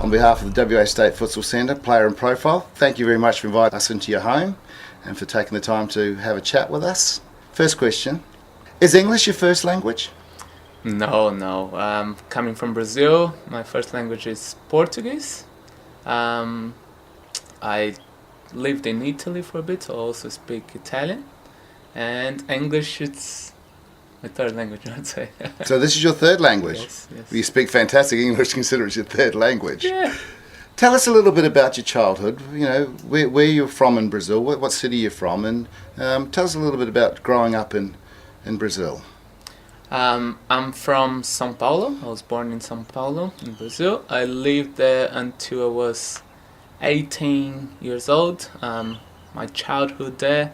On behalf of the WA State Futsal Centre, Player and Profile, thank you very much for inviting us into your home and for taking the time to have a chat with us. First question, is English your first language? No. Coming from Brazil, my first language is Portuguese. I lived in Italy for a bit, so I also speak Italian. And English, it's my third language, I'd say. So this is your third language? Yes. You speak fantastic English, consider it's your third language. Yeah. Tell us a little bit about your childhood, where you're from in Brazil, what city you're from, and tell us a little bit about growing up in Brazil. I'm from São Paulo. I was born in São Paulo, in Brazil. I lived there until I was 18 years old. My childhood there,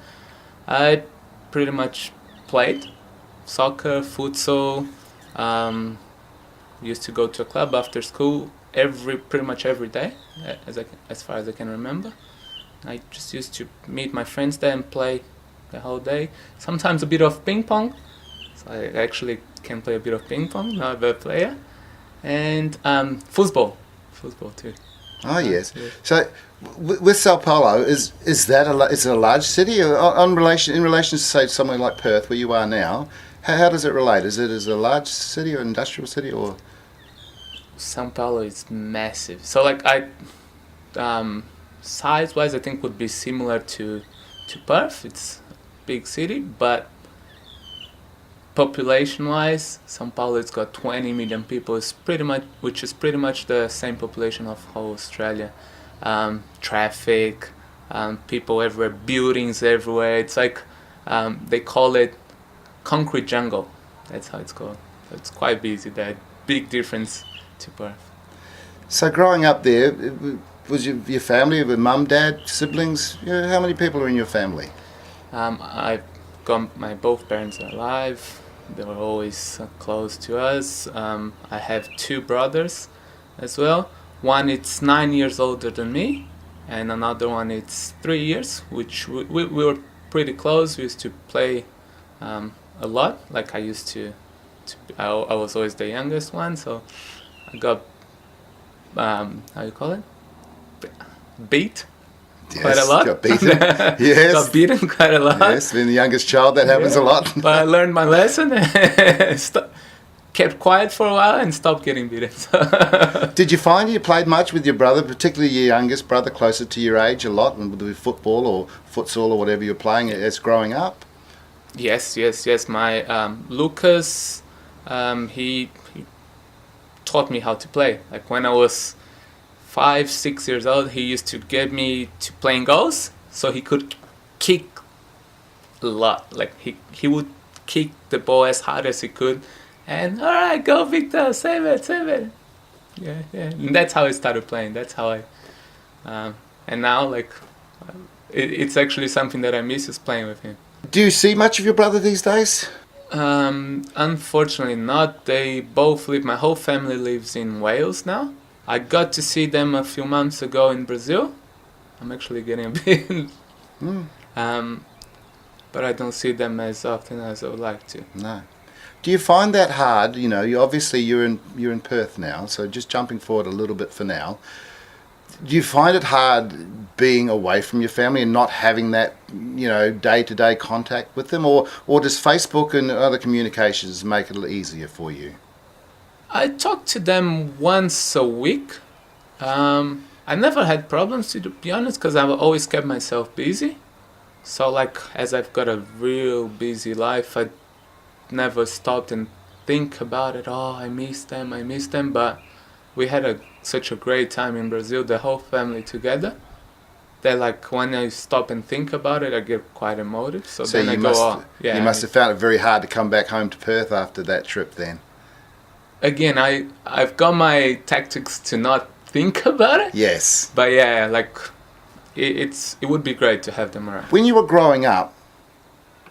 I pretty much played soccer, futsal. Used to go to a club after school pretty much every day, as far as I can remember. I just used to meet my friends there and play the whole day. Sometimes a bit of ping pong. So I actually can play a bit of ping pong, not a bad player. And football too. Oh yes. So with Sao Paulo, is that is it a large city? Or in relation to say somewhere like Perth, where you are now, how does it relate? Is it a large city or industrial city or? São Paulo is massive. So size-wise, I think would be similar to Perth. It's a big city, but population-wise, São Paulo has got 20 million people. Which is pretty much the same population of whole Australia. Traffic, people everywhere, buildings everywhere. It's like they call it concrete jungle. That's how it's called. So it's quite busy there. Big difference to Perth. So growing up there, was your family with mum, dad, siblings? How many people are in your family? I've got both parents are alive. They were always close to us. I have two brothers as well. One is 9 years older than me, and another one is 3 years, which we were pretty close. We used to play a lot. Like I used to I was always the youngest one, so I got, how you call it? Beat quite a lot. Got beaten. Yes. Got beaten quite a lot. Yes, being the youngest child, that happens a lot. But I learned my lesson and kept quiet for a while and stopped getting beaten. Did you find you played much with your brother, particularly your youngest brother, closer to your age, a lot, with football or futsal or whatever you're playing as growing up? Yes. My Lucas, he taught me how to play. Like when I was 5-6 years old, he used to get me to playing goals, so he could kick a lot. Like he would kick the ball as hard as he could, and all right, go Victor, save it. Yeah. And that's how I started playing. That's how I, and now it's actually something that I miss is playing with him. Do you see much of your brother these days? Unfortunately not. They both live, my whole family lives in Wales now. I got to see them a few months ago in Brazil. I'm actually getting a bit but I don't see them as often as I would like to. No. Do you find that hard? You're in Perth now, so just jumping forward a little bit for now. Do you find it hard being away from your family and not having that, day-to-day contact with them? Or does Facebook and other communications make it a little easier for you? I talk to them once a week. I never had problems, to be honest, because I've always kept myself busy. So as I've got a real busy life, I never stopped and think about it. Oh, I miss them. But we had such a great time in Brazil, the whole family together, that when I stop and think about it, I get quite emotive. So then you must have found it very hard to come back home to Perth after that trip then. Again, I've got my tactics to not think about it. Yes. But it would be great to have them around. When you were growing up,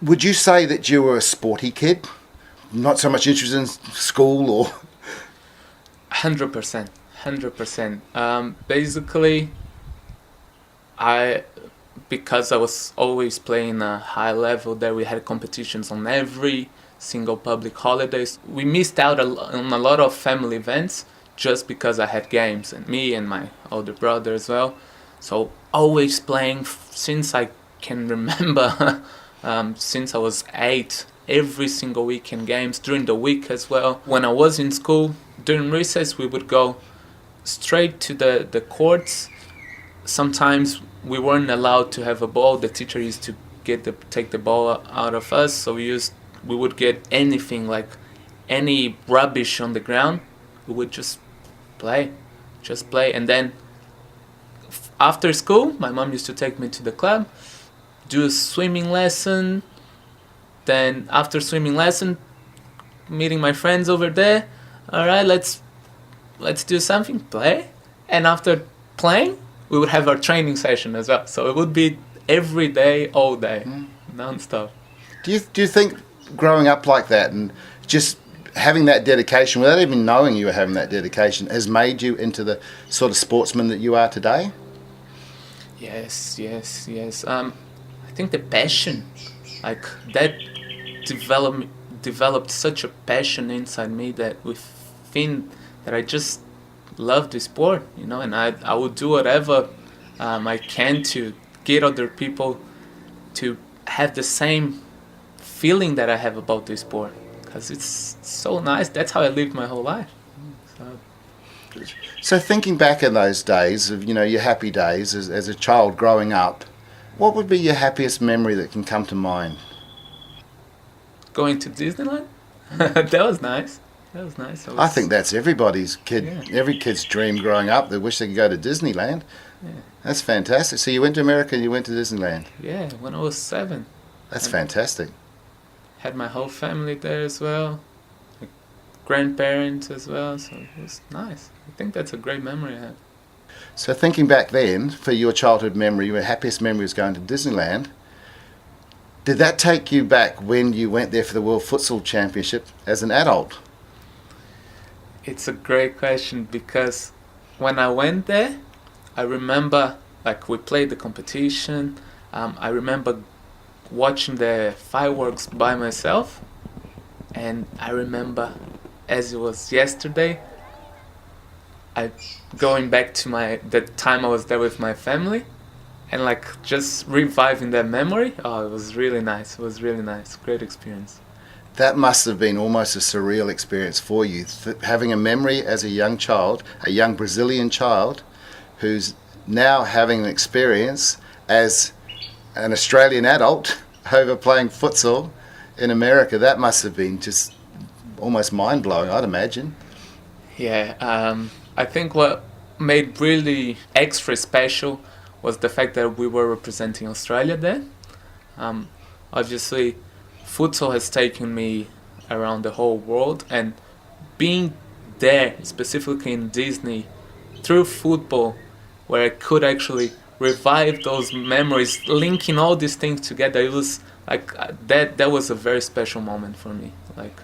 would you say that you were a sporty kid? Not so much interested in school or... 100%. Basically, because I was always playing a high level there, we had competitions on every single public holidays. We missed out on a lot of family events just because I had games, and me and my older brother as well. So always playing since I can remember, since I was 8, every single weekend games, during the week as well. When I was in school, during recess, we would go straight to the courts. Sometimes we weren't allowed to have a ball. The teacher used to take the ball out of us, so we would get anything, like any rubbish on the ground. We would just play, and then after school, my mom used to take me to the club, do a swimming lesson. Then after swimming lesson, meeting my friends over there. All right, let's do something, play. And after playing, we would have our training session as well. So it would be every day, all day, non-stop. Do you think growing up like that and just having that dedication, without even knowing you were having that dedication, has made you into the sort of sportsman that you are today? Yes. I think the passion, like that, developed such a passion inside me that within that I just love the sport, and I would do whatever I can to get other people to have the same feeling that I have about the sport, because it's so nice. That's how I lived my whole life. So thinking back in those days of your happy days as a child growing up, what would be your happiest memory that can come to mind? Going to Disneyland. That was nice. I think that's everybody's kid. Yeah. Every kid's dream growing up. They wish they could go to Disneyland. Yeah. That's fantastic. So you went to America and you went to Disneyland. Yeah, when I was 7. That's fantastic. Had my whole family there as well, my grandparents as well. So it was nice. I think that's a great memory I have. So thinking back then, for your childhood memory, your happiest memory was going to Disneyland. Did that take you back when you went there for the World Futsal Championship as an adult? It's a great question, because when I went there, I remember, like, we played the competition. I remember watching the fireworks by myself, and I remember, as it was yesterday, I going back to the time I was there with my family, and like just reviving that memory. Oh, it was really nice. Great experience. That must have been almost a surreal experience for you, having a memory as a young child, a young Brazilian child, who's now having an experience as an Australian adult over playing futsal in America. That must have been just almost mind-blowing, I'd imagine. Yeah, I think what made really extra special was the fact that we were representing Australia there. Obviously, futsal has taken me around the whole world, and being there, specifically in Disney, through football, where I could actually revive those memories, linking all these things together, it was like that was a very special moment for me. Like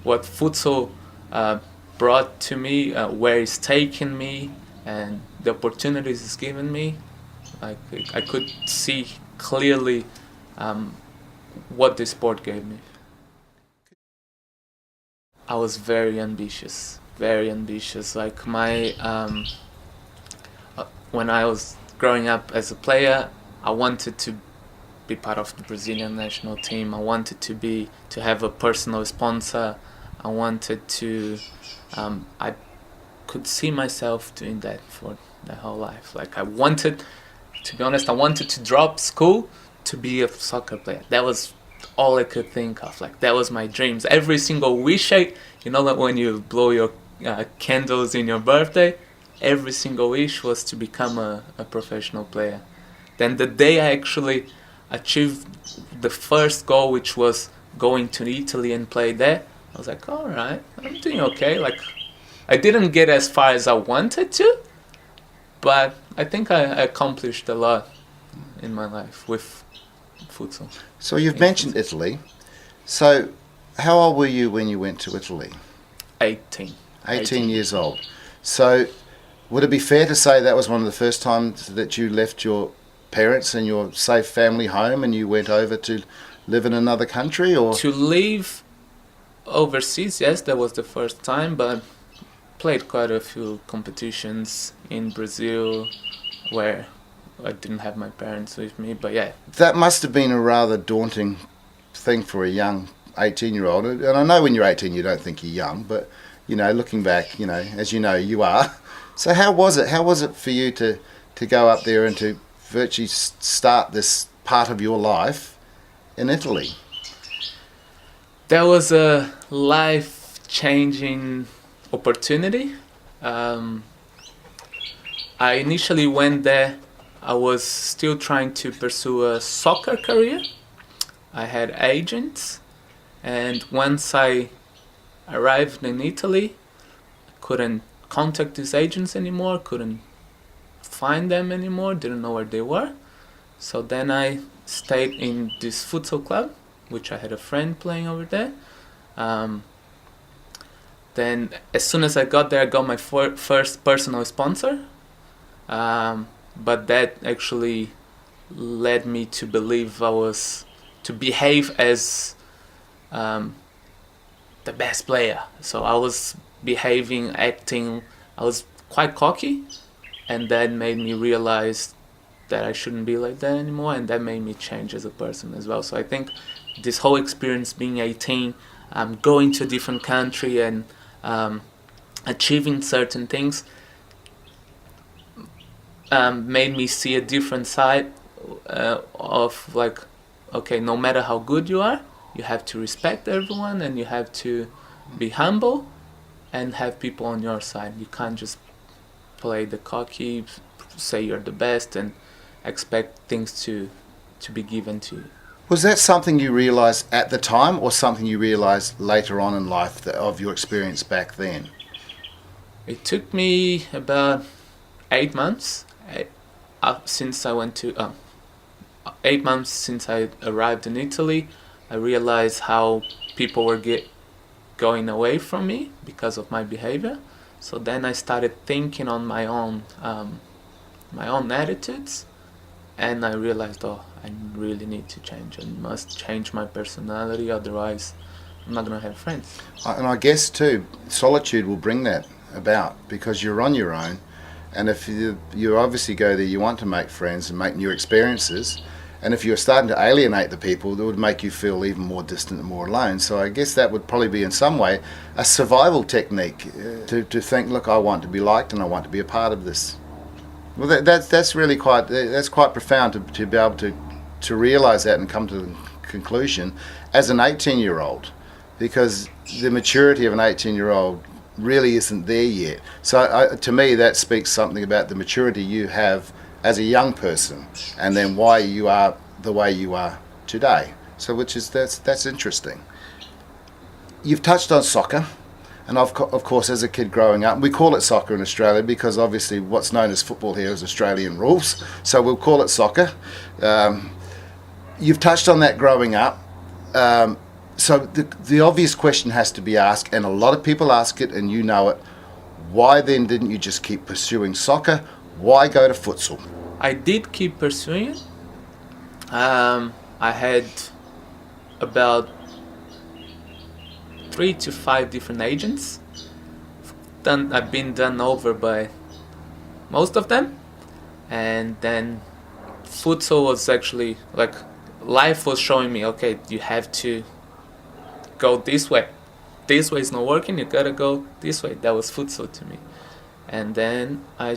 what futsal brought to me, where it's taken me, and the opportunities it's given me. Like I could see clearly what the sport gave me. I was very ambitious. Like when I was growing up as a player, I wanted to be part of the Brazilian national team. I wanted to have a personal sponsor. I wanted to. I could see myself doing that for the whole life. Like to be honest, I wanted to drop school to be a soccer player. That was all I could think of. Like that was my dreams. Every single wish like when you blow your candles in your birthday, every single wish was to become a professional player. Then the day I actually achieved the first goal, which was going to Italy and play there, I was like, all right, I'm doing okay. Like I didn't get as far as I wanted to, but I think I accomplished a lot in my life with futsal. So you've mentioned Italy. So how old were you when you went to Italy? 18. 18 years old. So would it be fair to say that was one of the first times that you left your parents and your safe family home and you went over to live in another country? Or to live overseas, yes, that was the first time, but played quite a few competitions in Brazil where I didn't have my parents with me, but yeah. That must have been a rather daunting thing for a young 18-year-old. And I know when you're 18 you don't think you're young, but, you know, looking back, you know, as you know, you are. So how was it? How was it for you to go up there and to virtually start this part of your life in Italy? That was a life-changing opportunity. I initially went there. I was still trying to pursue a soccer career. I had agents, and once I arrived in Italy, I couldn't contact these agents anymore, couldn't find them anymore, didn't know where they were. So then I stayed in this futsal club, which I had a friend playing over there. Then as soon as I got there, I got my first personal sponsor. But that actually led me to believe to behave as the best player. So I was behaving, acting, I was quite cocky, and that made me realize that I shouldn't be like that anymore, and that made me change as a person as well. So I think this whole experience being 18, going to a different country and achieving certain things made me see a different side of like, okay, no matter how good you are, you have to respect everyone and you have to be humble and have people on your side. You can't just play the cocky, say you're the best and expect things to be given to you. Was that something you realised at the time or something you realised later on in life of your experience back then? It took me about 8 months since I went to 8 months since I arrived in Italy. I realized how people were going away from me because of my behavior. So then I started thinking on my own attitudes, and I realized, I really need to change. I must change my personality, otherwise I'm not gonna have friends. And I guess too, solitude will bring that about because you're on your own. And if you obviously go there, you want to make friends and make new experiences. And if you're starting to alienate the people, that would make you feel even more distant and more alone. So I guess that would probably be in some way a survival technique to think, look, I want to be liked and I want to be a part of this. Well, that's really quite profound to be able to realise that and come to the conclusion as an 18-year-old, because the maturity of an 18-year-old really isn't there yet. So to me that speaks something about the maturity you have as a young person and then why you are the way you are today. So that's interesting. You've touched on soccer, and of course as a kid growing up, we call it soccer in Australia because obviously what's known as football here is Australian rules, so we'll call it soccer. You've touched on that growing up. So the obvious question has to be asked, and a lot of people ask it, and you know it. Why then didn't you just keep pursuing soccer? Why go to futsal? I did keep pursuing it. I had about 3 to 5 different agents. I've been done over by most of them, and then futsal was actually like life was showing me, okay, you have to go this way. This way is not working, you gotta go this way. That was futsal to me. And then I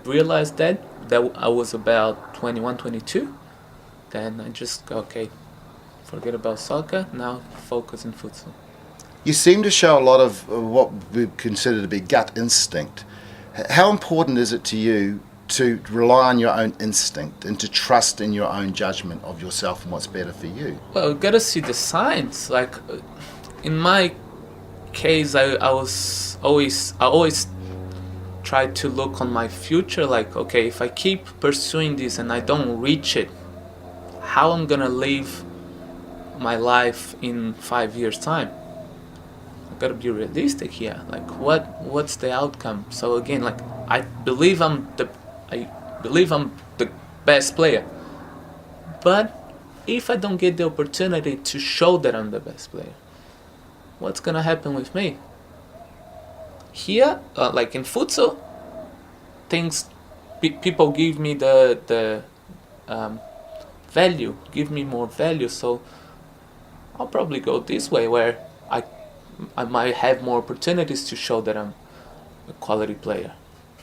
realized that I was about 21, 22. Then I just, okay, forget about soccer, now focus on futsal. You seem to show a lot of what we consider to be gut instinct. How important is it to you to rely on your own instinct and to trust in your own judgment of yourself and what's better for you? Well, you gotta see the signs. Like in my case, I always tried to look on my future. Like, okay, if I keep pursuing this and I don't reach it, how I'm gonna live my life in 5 years' time? I gotta be realistic here. Like, what's the outcome? So again, like I believe I'm the best player. But if I don't get the opportunity to show that I'm the best player, what's gonna happen with me? Here, like in futsal, things people give me the value, give me more value. So I'll probably go this way, where I might have more opportunities to show that I'm a quality player.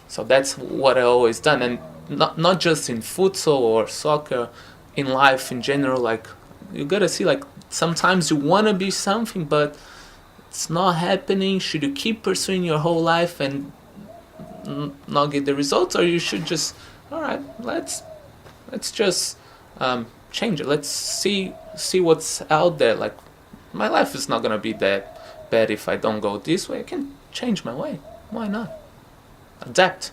So that's what I always done, and not just in futsal or soccer, in life in general. Like, you gotta see, like, sometimes you wanna be something, but it's not happening. Should you keep pursuing your whole life and not get the results, or you should just, all right, let's just change it. Let's see what's out there. Like, my life is not gonna be that bad if I don't go this way. I can change my way. Why not? Adapt.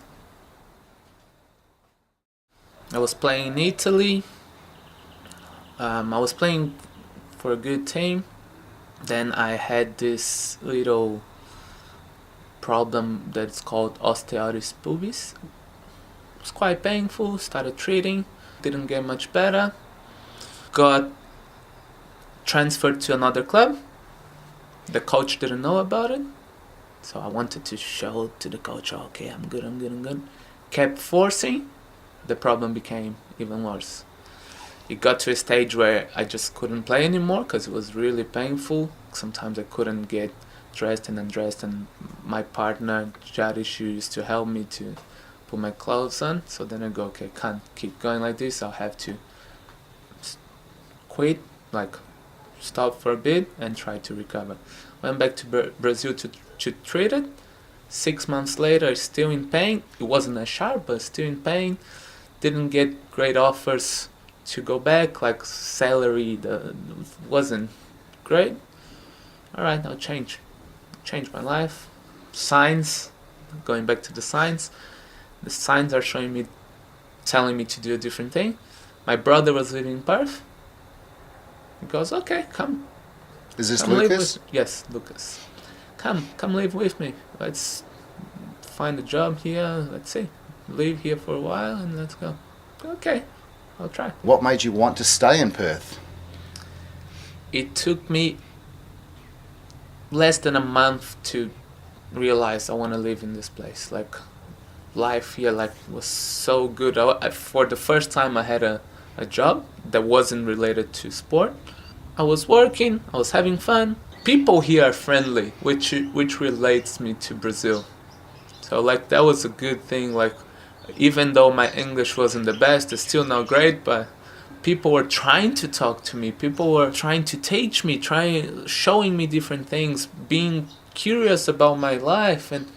I was playing in Italy. I was playing for a good team. Then I had this little problem that's called osteoris pubis. It was quite painful. Started treating. Didn't get much better. Got transferred to another club. The coach didn't know about it. So I wanted to show to the coach, okay, I'm good. Kept forcing. The problem became even worse. It got to a stage where I just couldn't play anymore because it was really painful. Sometimes I couldn't get dressed and undressed, and my partner, Jadish, used to help me to put my clothes on. So then I go, okay, can't keep going like this. I'll have to quit, like stop for a bit and try to recover. Went back to Brazil to treat it. 6 months later, still in pain. It wasn't as sharp, but still in pain. Didn't get great offers to go back, like salary wasn't great. All right, I'll change my life. Signs, going back to the signs. The signs are telling me to do a different thing. My brother was living in Perth. He goes, okay, come. Is this Come Lucas? Yes, Lucas. Come live with me. Let's find a job here. Let's see. Live here for a while and let's go. Okay, I'll try. What made you want to stay in Perth? It took me less than a month to realize I want to live in this place. Like, life here was so good. For the first time I had a job that wasn't related to sport. I was working, I was having fun. People here are friendly, which relates me to Brazil. So like, that was a good thing. Like, even though my English wasn't the best, it's still not great, but people were trying to talk to me. People were trying to teach me, showing me different things, being curious about my life. And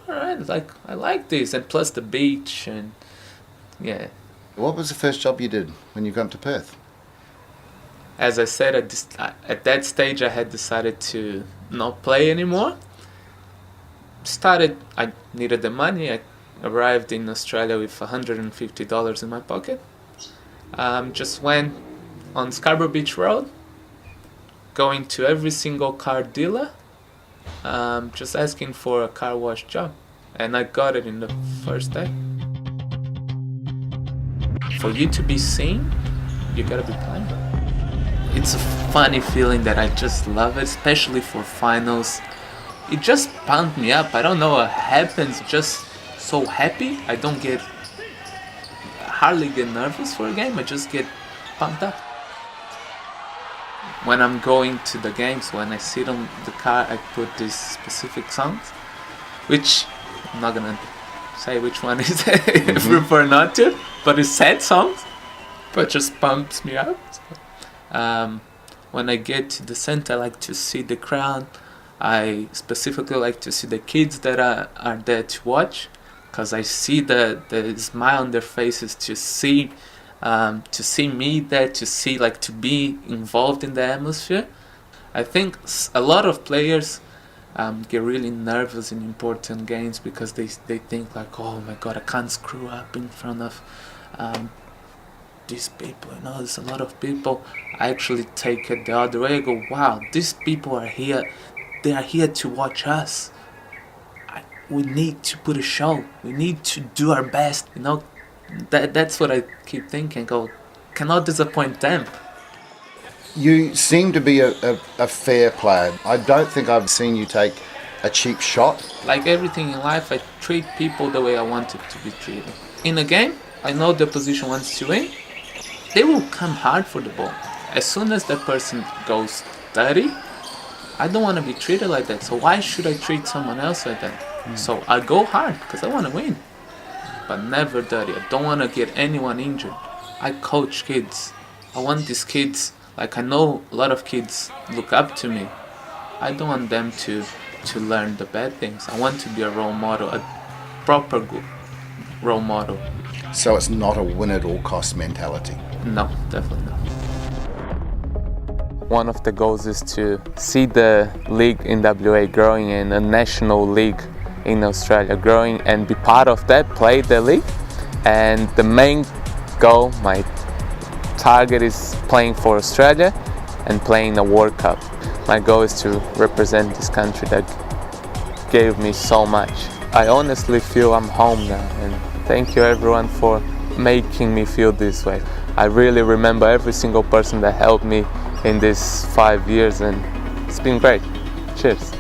all right, like, I like this. And plus the beach, and yeah. What was the first job you did when you got to Perth? As I said, at that stage I had decided to not play anymore. I needed the money. I arrived in Australia with $150 in my pocket. Just went on Scarborough Beach Road, going to every single car dealer, just asking for a car wash job. And I got it in the first day. For you to be seen, you gotta be playing. It's a funny feeling that I just love it, especially for finals. It just pumped me up. I don't know what happens, just so happy. I hardly get nervous for a game. I just get pumped up. When I'm going to the games, when I sit on the car, I put these specific songs, which I'm not gonna say which one is it. I prefer not to, but it's sad songs, but just pumps me up. When I get to the center, I like to see the crowd. I specifically like to see the kids that are there to watch, because I see the smile on their faces to see me there, to be involved in the atmosphere. I think a lot of players get really nervous in important games because they think like, oh my god, I can't screw up in front of these people. There's a lot of people. I actually take it the other way. I go, wow, these people are here. They are here to watch us. We need to put a show. We need to do our best. That's what I keep thinking. Go, cannot disappoint them. You seem to be a fair player. I don't think I've seen you take a cheap shot? Like everything in life, I treat people the way I want it to be treated. In a game, I know the opposition wants to win. They will come hard for the ball. As soon as that person goes dirty, I don't want to be treated like that. So why should I treat someone else like that? So I go hard because I want to win, but never dirty. I don't want to get anyone injured. I coach kids. I want these kids, like I know a lot of kids look up to me. I don't want them to learn the bad things. I want to be a role model, a proper good role model. So it's not a win at all cost mentality? No, definitely not. One of the goals is to see the league in WA growing and a national league in Australia growing and be part of that, play the league. And the main goal, my target is playing for Australia and playing the World Cup. My goal is to represent this country that gave me so much. I honestly feel I'm home now, and thank you everyone for making me feel this way. I really remember every single person that helped me in these 5 years, and it's been great. Cheers.